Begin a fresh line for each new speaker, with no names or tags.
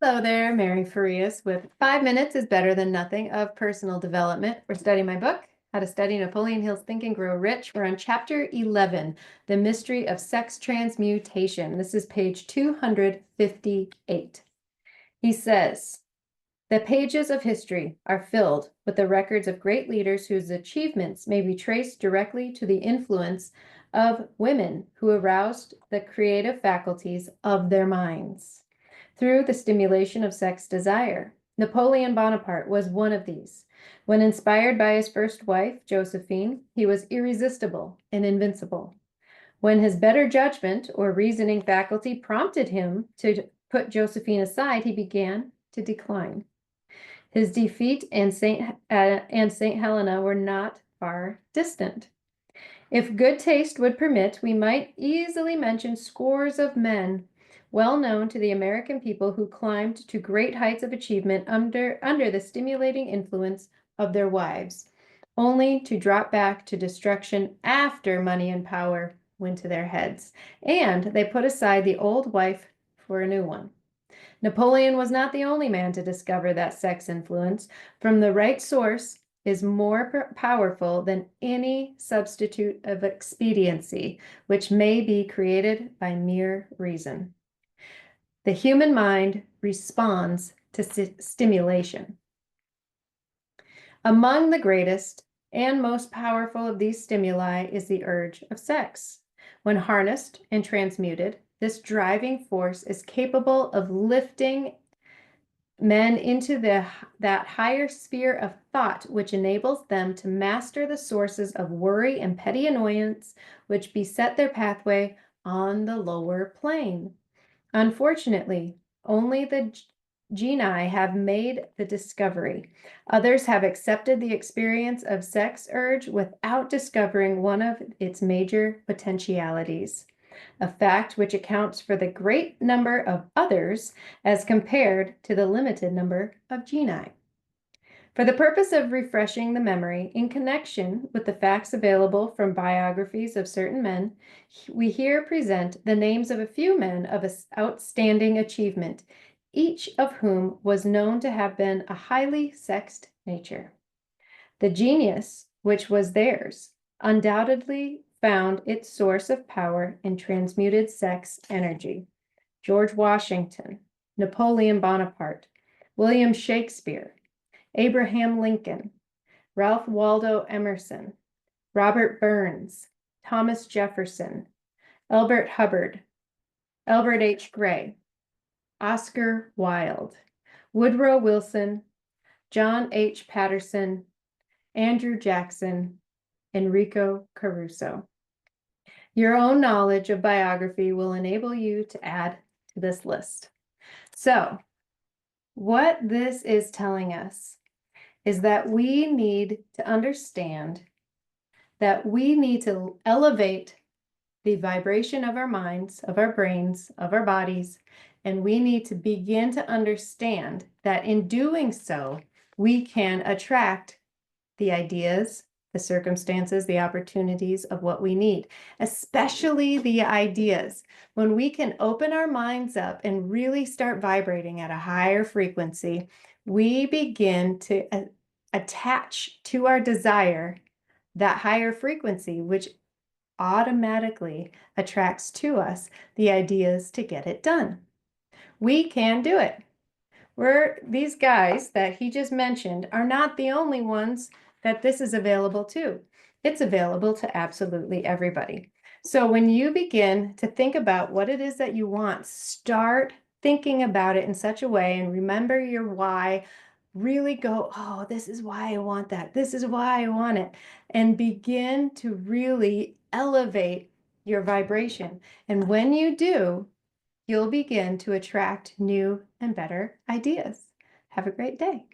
Hello there, Mary Farias with 5 Minutes is Better Than Nothing of Personal Development. We're studying my book, How to Study Napoleon Hill's Think and Grow Rich. We're on chapter 11, The Mystery of Sex Transmutation. This is page 258. He says, the pages of history are filled with the records of great leaders whose achievements may be traced directly to the influence of women who aroused the creative faculties of their minds through the stimulation of sex desire. Napoleon Bonaparte was one of these. When inspired by his first wife, Josephine, he was irresistible and invincible. When his better judgment or reasoning faculty prompted him to put Josephine aside, he began to decline. His defeat and Saint Helena were not far distant. If good taste would permit, we might easily mention scores of men well known to the American people who climbed to great heights of achievement under the stimulating influence of their wives, only to drop back to destruction after money and power went to their heads, and they put aside the old wife for a new one. Napoleon was not the only man to discover that sex influence from the right source is more powerful than any substitute of expediency, which may be created by mere reason. The human mind responds to stimulation. Among the greatest and most powerful of these stimuli is the urge of sex. When harnessed and transmuted, this driving force is capable of lifting men into that higher sphere of thought, which enables them to master the sources of worry and petty annoyance which beset their pathway on the lower plane. Unfortunately, only the genii have made the discovery. Others have accepted the experience of sex urge without discovering one of its major potentialities, a fact which accounts for the great number of others as compared to the limited number of genii. For the purpose of refreshing the memory in connection with the facts available from biographies of certain men, we here present the names of a few men of outstanding achievement, each of whom was known to have been a highly sexed nature. The genius which was theirs undoubtedly found its source of power in transmuted sex energy. George Washington, Napoleon Bonaparte, William Shakespeare, Abraham Lincoln, Ralph Waldo Emerson, Robert Burns, Thomas Jefferson, Elbert Hubbard, Albert H. Gray, Oscar Wilde, Woodrow Wilson, John H. Patterson, Andrew Jackson, Enrico Caruso. Your own knowledge of biography will enable you to add to this list. So, what this is telling us is that we need to understand that we need to elevate the vibration of our minds, of our brains, of our bodies, and we need to begin to understand that in doing so, we can attract the ideas, the circumstances, the opportunities of what we need, especially the ideas. When we can open our minds up and really start vibrating at a higher frequency, we begin to attach to our desire that higher frequency, which automatically attracts to us the ideas to get it done. We can do it. These guys that he just mentioned are not the only ones that this is available to. It's available to absolutely everybody. So when you begin to think about what it is that you want, start thinking about it in such a way and remember your why. Really go, oh, this is why I want that. This is why I want it. And begin to really elevate your vibration. And when you do, you'll begin to attract new and better ideas. Have a great day.